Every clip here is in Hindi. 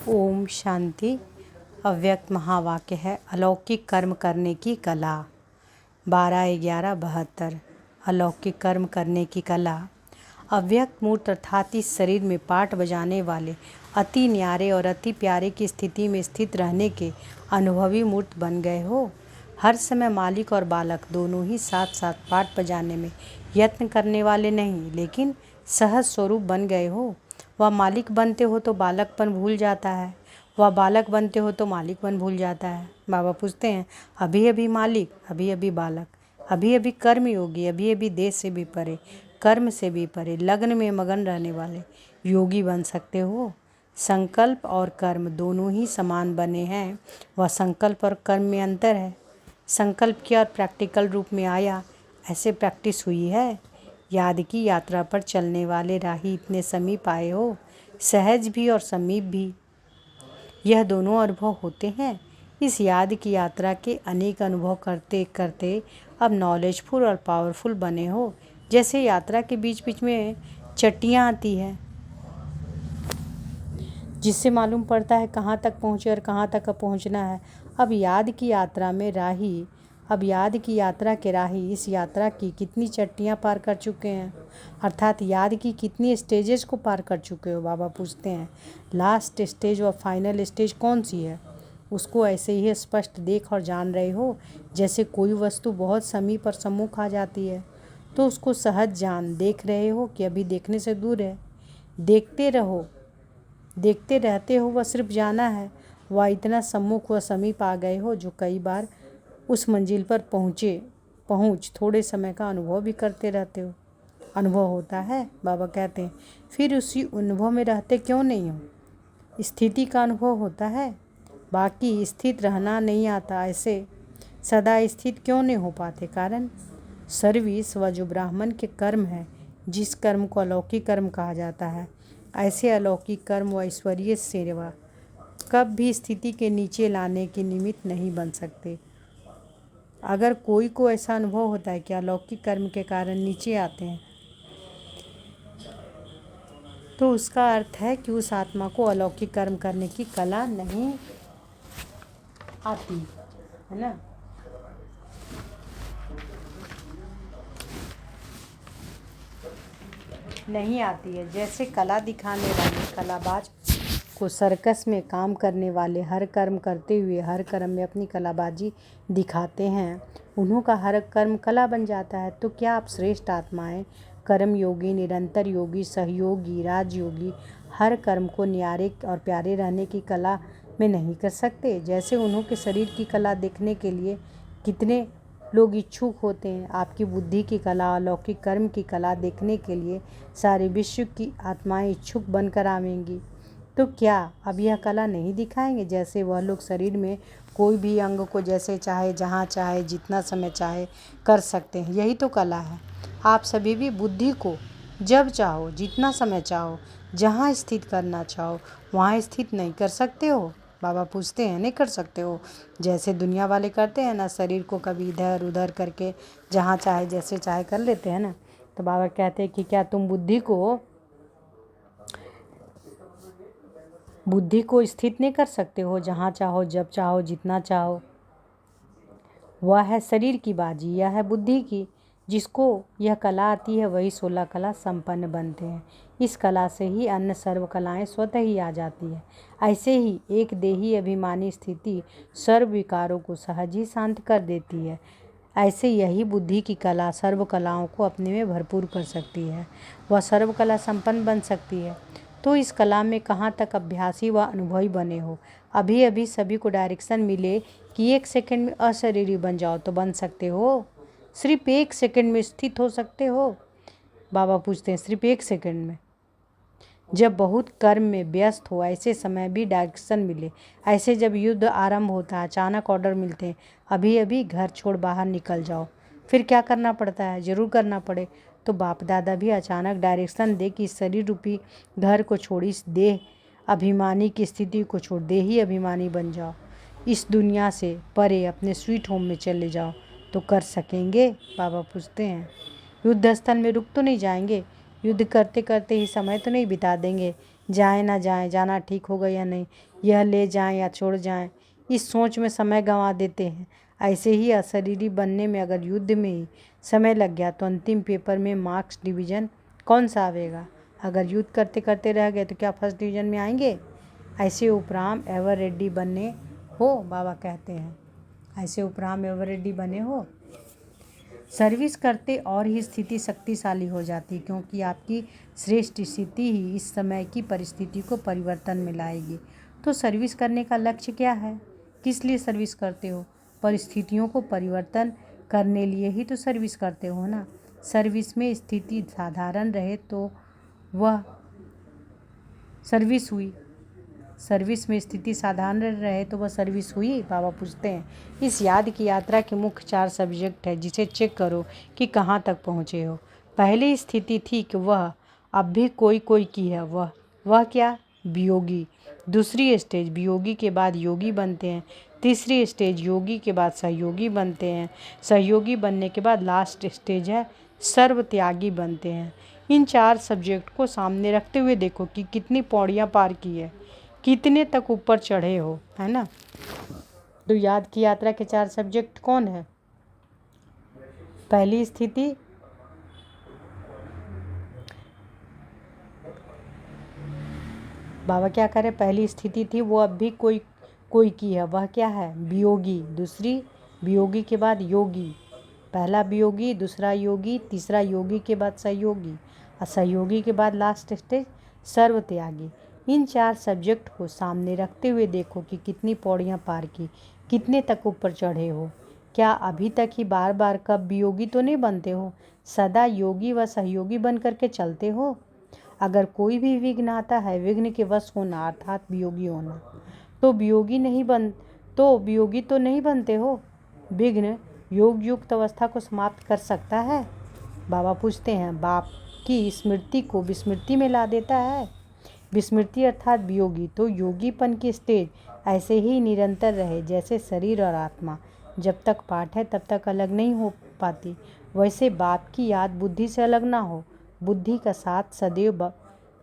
ओम शांति। अव्यक्त महावाक्य है अलौकिक कर्म करने की कला। 12/11/72। अलौकिक कर्म करने की कला। अव्यक्त मूर्त अर्थात इस शरीर में पाठ बजाने वाले अति न्यारे और अति प्यारे की स्थिति में स्थित रहने के अनुभवी मूर्त बन गए हो। हर समय मालिक और बालक दोनों ही साथ साथ पाठ बजाने में यत्न करने वाले नहीं, लेकिन सहज स्वरूप बन गए हो। वह मालिक बनते हो तो बालकपन भूल जाता है, वह बालक बनते हो तो मालिकपन भूल जाता है। बाबा पूछते हैं, अभी अभी मालिक, अभी अभी बालक, अभी अभी कर्मयोगी, अभी अभी देश से भी परे, कर्म से भी परे, लग्न में मगन रहने वाले योगी बन सकते हो। संकल्प और कर्म दोनों ही समान बने हैं। वह संकल्प और कर्म में अंतर है। संकल्प किया और प्रैक्टिकल रूप में आया, ऐसे प्रैक्टिस हुई है। याद की यात्रा पर चलने वाले राही इतने समीप आए हो, सहज भी और समीप भी, यह दोनों अनुभव होते हैं। इस याद की यात्रा के अनेक अनुभव करते करते अब नॉलेजफुल और पावरफुल बने हो। जैसे यात्रा के बीच बीच में चट्टियाँ आती है, जिससे मालूम पड़ता है कहाँ तक पहुँचे और कहाँ तक पहुँचना है। अब याद की यात्रा के राही इस यात्रा की कितनी चट्टियाँ पार कर चुके हैं, अर्थात याद की कितनी स्टेजेस को पार कर चुके हो। बाबा पूछते हैं, लास्ट स्टेज व फाइनल स्टेज कौन सी है? उसको ऐसे ही स्पष्ट देख और जान रहे हो। जैसे कोई वस्तु बहुत समीप और सम्मुख आ जाती है तो उसको सहज जान देख रहे हो कि अभी देखने से दूर है। देखते रहो, देखते रहते हो, वह सिर्फ जाना है। वह इतना सम्मुख व समीप आ गए हो जो कई बार उस मंजिल पर पहुँच थोड़े समय का अनुभव भी करते रहते हो। अनुभव होता है। बाबा कहते हैं, फिर उसी अनुभव में रहते क्यों नहीं हो? स्थिति का अनुभव होता है, बाकी स्थित रहना नहीं आता। ऐसे सदा स्थित क्यों नहीं हो पाते? कारण सर्विस व जो ब्राह्मण के कर्म है, जिस कर्म को अलौकिक कर्म कहा जाता है, ऐसे अलौकिक कर्म व ईश्वरीय सेवा कब भी स्थिति के नीचे लाने के निमित्त नहीं बन सकते। अगर कोई को ऐसा अनुभव होता है कि अलौकिक कर्म के कारण नीचे आते हैं, तो उसका अर्थ है कि उस आत्मा को अलौकिक कर्म करने की कला नहीं आती है ना। नहीं आती है। जैसे कला दिखाने वाले कलाबाज को सर्कस में काम करने वाले हर कर्म करते हुए हर कर्म में अपनी कलाबाजी दिखाते हैं, उन्हों का हर कर्म कला बन जाता है। तो क्या आप श्रेष्ठ आत्माएं, कर्म योगी, निरंतर योगी, सहयोगी, राजयोगी हर कर्म को न्यारे और प्यारे रहने की कला में नहीं कर सकते? जैसे उन्हों के शरीर की कला देखने के लिए कितने लोग इच्छुक होते हैं, आपकी बुद्धि की कला, अलौकिक कर्म की कला देखने के लिए सारे विश्व की आत्माएं इच्छुक बनकर आवेंगी। तो क्या अब यह कला नहीं दिखाएंगे? जैसे वह लोग शरीर में कोई भी अंग को जैसे चाहे, जहाँ चाहे, जितना समय चाहे कर सकते हैं। यही तो कला है। आप सभी भी बुद्धि को जब चाहो, जितना समय चाहो, जहाँ स्थित करना चाहो वहाँ स्थित नहीं कर सकते हो। बाबा पूछते हैं, नहीं कर सकते हो? जैसे दुनिया वाले करते हैं ना, शरीर को कभी इधर उधर करके जहाँ चाहे जैसे चाहे कर लेते हैं ना। तो बाबा कहते हैं कि क्या तुम बुद्धि को स्थित नहीं कर सकते हो? जहाँ चाहो, जब चाहो, जितना चाहो। वह है शरीर की बाजी, यह है बुद्धि की। जिसको यह कला आती है वही 16 कला संपन्न बनते हैं। इस कला से ही अन्य सर्व कलाएं स्वतः ही आ जाती है। ऐसे ही एक देही अभिमानी स्थिति सर्व विकारों को सहज ही शांत कर देती है। ऐसे यही बुद्धि की कला सर्व कलाओं को अपने में भरपूर कर सकती है। वह सर्व कला संपन्न बन सकती है। तो इस कला में कहाँ तक अभ्यासी व अनुभवी बने हो? अभी अभी सभी को डायरेक्शन मिले कि 1 सेकंड में अशरीरी बन जाओ तो बन सकते हो? सिर्फ 1 सेकंड में स्थित हो सकते हो? बाबा पूछते हैं, सिर्फ 1 सेकंड में? जब बहुत कर्म में व्यस्त हो, ऐसे समय भी डायरेक्शन मिले। ऐसे जब युद्ध आरंभ होता है, अचानक ऑर्डर मिलते हैं, अभी अभी घर छोड़ बाहर निकल जाओ, फिर क्या करना पड़ता है? जरूर करना पड़े तो बाप दादा भी अचानक डायरेक्शन दे कि शरीर रूपी घर को छोड़, इस देह अभिमानी की स्थिति को छोड़, देही अभिमानी बन जाओ, इस दुनिया से परे अपने स्वीट होम में चले जाओ, तो कर सकेंगे? बाबा पूछते हैं, युद्ध स्थल में रुक तो नहीं जाएंगे? युद्ध करते करते ही समय तो नहीं बिता देंगे जाएं ना जाएं, जाना ठीक होगा या नहीं, यह ले जाएं या छोड़ जाएं, इस सोच में समय गंवा देते हैं। ऐसे ही अशरीरी बनने में अगर युद्ध में ही समय लग गया तो अंतिम पेपर में मार्क्स डिवीज़न कौन सा आवेगा? अगर युद्ध करते करते रह गए तो क्या फर्स्ट डिवीज़न में आएंगे? ऐसे उपराम एवर रेड्डी बने हो, बाबा कहते हैं, ऐसे उपराम एवर रेड्डी बने हो। सर्विस करते और ही स्थिति शक्तिशाली हो जाती, क्योंकि आपकी श्रेष्ठ स्थिति ही इस समय की परिस्थिति को परिवर्तन में लाएगी। तो सर्विस करने का लक्ष्य क्या है? किस लिए सर्विस करते हो? परिस्थितियों को परिवर्तन करने लिए ही तो सर्विस करते हो ना। सर्विस में स्थिति साधारण रहे तो वह सर्विस हुई, सर्विस में स्थिति साधारण रहे तो वह सर्विस हुई। बाबा पूछते हैं, इस याद की यात्रा के मुख्य 4 सब्जेक्ट है, जिसे चेक करो कि कहाँ तक पहुँचे हो। पहली स्थिति थी कि वह अब भी कोई कोई की है, वह क्या? वियोगी। दूसरी स्टेज वियोगी के बाद योगी बनते हैं। तीसरी स्टेज योगी के बाद सहयोगी बनते हैं। सहयोगी बनने के बाद लास्ट स्टेज है सर्वत्यागी बनते हैं। इन 4 सब्जेक्ट को सामने रखते हुए देखो कि कितनी पौड़ियाँ पार की है, कितने तक ऊपर चढ़े हो, है ना। तो याद की यात्रा के 4 सब्जेक्ट कौन है? पहली स्थिति बाबा क्या करे, पहली स्थिति थी वो अब भी कोई कोई की है, वह क्या है? वियोगी। दूसरी वियोगी के बाद योगी, पहला वियोगी, दूसरा योगी, तीसरा योगी के बाद सहयोगी, और सहयोगी के बाद लास्ट स्टेज सर्वत्यागी। इन 4 सब्जेक्ट को सामने रखते हुए देखो कि कितनी पौड़ियाँ पार की, कितने तक ऊपर चढ़े हो। क्या अभी तक ही बार बार कब वियोगी तो नहीं बनते हो? सदा योगी व सहयोगी बन करके चलते हो। अगर कोई भी विघ्न आता है, विघ्न के वश होना अर्थात वियोगी होना, तो वियोगी तो नहीं बनते हो। विघ्न योग युक्त अवस्था को समाप्त कर सकता है। बाबा पूछते हैं, बाप की स्मृति को विस्मृति में ला देता है। विस्मृति अर्थात वियोगी। तो योगीपन की स्टेज ऐसे ही निरंतर रहे, जैसे शरीर और आत्मा जब तक पाठ है तब तक अलग नहीं हो पाती, वैसे बाप की याद बुद्धि से अलग ना हो। बुद्धि का साथ सदैव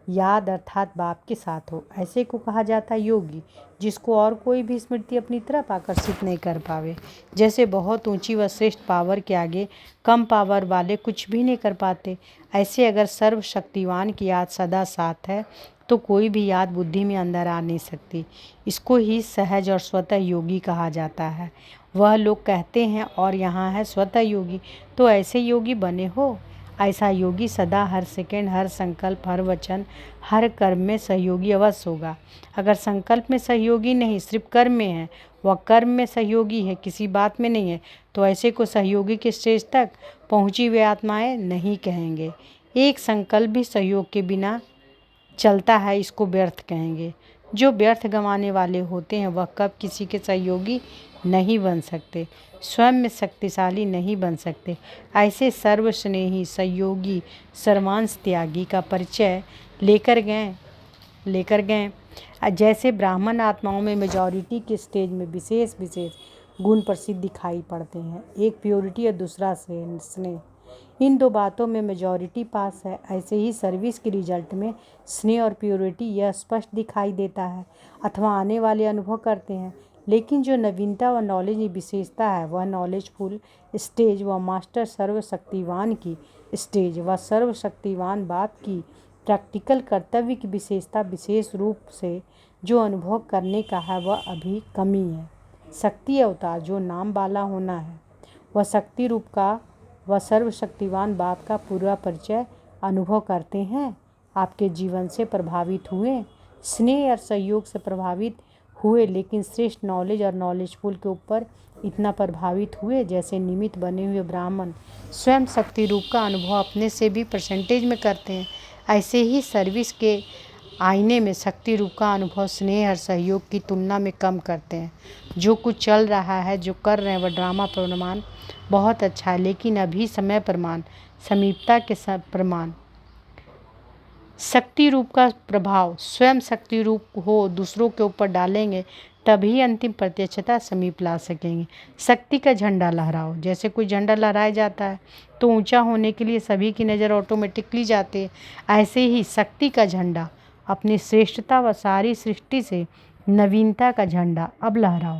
याद अर्थात बाप के साथ हो। ऐसे को कहा जाता है योगी, जिसको और कोई भी स्मृति अपनी तरफ आकर्षित नहीं कर पावे। जैसे बहुत ऊंची व श्रेष्ठ पावर के आगे कम पावर वाले कुछ भी नहीं कर पाते, ऐसे अगर सर्वशक्तिवान की याद सदा साथ है तो कोई भी याद बुद्धि में अंदर आ नहीं सकती। इसको ही सहज और स्वतः योगी कहा जाता है। वह लोग कहते हैं और यहाँ है स्वतः योगी, तो ऐसे योगी बने हो। ऐसा योगी सदा हर सेकंड, हर संकल्प, हर वचन, हर कर्म में सहयोगी अवश्य होगा। अगर संकल्प में सहयोगी नहीं, सिर्फ कर्म में है, वह कर्म में सहयोगी है, किसी बात में नहीं है, तो ऐसे को सहयोगी के स्टेज तक पहुँची हुई आत्माएं नहीं कहेंगे। एक संकल्प भी सहयोग के बिना चलता है, इसको व्यर्थ कहेंगे। जो व्यर्थ गंवाने वाले होते हैं वह कब किसी के सहयोगी नहीं बन सकते, स्वयं में शक्तिशाली नहीं बन सकते। ऐसे सर्वस्नेही, सहयोगी, सर्वांश त्यागी का परिचय लेकर गए। जैसे ब्राह्मण आत्माओं में मेजॉरिटी के स्टेज में विशेष गुण प्रसिद्ध दिखाई पड़ते हैं, एक प्योरिटी और दूसरा स्नेह। इन 2 बातों में मेजॉरिटी पास है। ऐसे ही सर्विस के रिजल्ट में स्नेह और प्योरिटी यह स्पष्ट दिखाई देता है अथवा आने वाले अनुभव करते हैं। लेकिन जो नवीनता व नॉलेज की विशेषता है वह नॉलेजफुल स्टेज व मास्टर सर्वशक्तिवान की स्टेज व सर्वशक्तिवान बाप की प्रैक्टिकल कर्तव्य की विशेषता विशेष रूप से जो अनुभव करने का है वह अभी कमी है। शक्ति अवतार जो नाम वाला होना है वह शक्ति रूप का व सर्वशक्तिवान बाप का पूरा परिचय अनुभव करते हैं। आपके जीवन से प्रभावित हुए, स्नेह और सहयोग से प्रभावित हुए, लेकिन श्रेष्ठ नॉलेज और नॉलेजफुल के ऊपर इतना प्रभावित हुए जैसे निमित्त बने हुए ब्राह्मण स्वयं शक्ति रूप का अनुभव अपने से भी परसेंटेज में करते हैं। ऐसे ही सर्विस के आईने में शक्ति रूप का अनुभव स्नेह और सहयोग की तुलना में कम करते हैं। जो कुछ चल रहा है, जो कर रहे हैं, वह ड्रामा प्रमाण बहुत अच्छा है, लेकिन अभी समय प्रमाण, समीपता के प्रमाण, शक्ति रूप का प्रभाव स्वयं शक्ति रूप हो दूसरों के ऊपर डालेंगे तभी अंतिम प्रत्यक्षता समीप ला सकेंगे। शक्ति का झंडा लहराओ। जैसे कोई झंडा लहराया जाता है तो ऊंचा होने के लिए सभी की नज़र ऑटोमेटिकली जाती है। ऐसे ही शक्ति का झंडा अपनी श्रेष्ठता व सारी सृष्टि से नवीनता का झंडा अब लहराओ।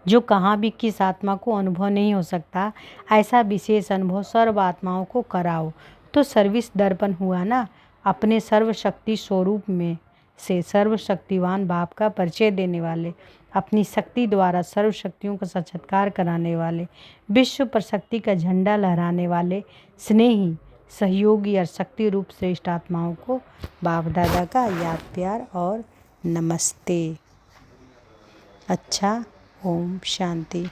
जो कहाँ भी किस आत्मा को अनुभव नहीं हो सकता, ऐसा विशेष अनुभव सर्व आत्माओं को कराओ। तो सर्विस दर्पण हुआ ना। अपने सर्वशक्ति स्वरूप में से सर्वशक्तिवान बाप का परिचय देने वाले, अपनी शक्ति द्वारा सर्व शक्तियों का साक्षात्कार कराने वाले, विश्व पर शक्ति का झंडा लहराने वाले स्नेही सहयोगी और शक्ति रूप श्रेष्ठ आत्माओं को बाप दादा का याद प्यार और नमस्ते। अच्छा, ओम शांति।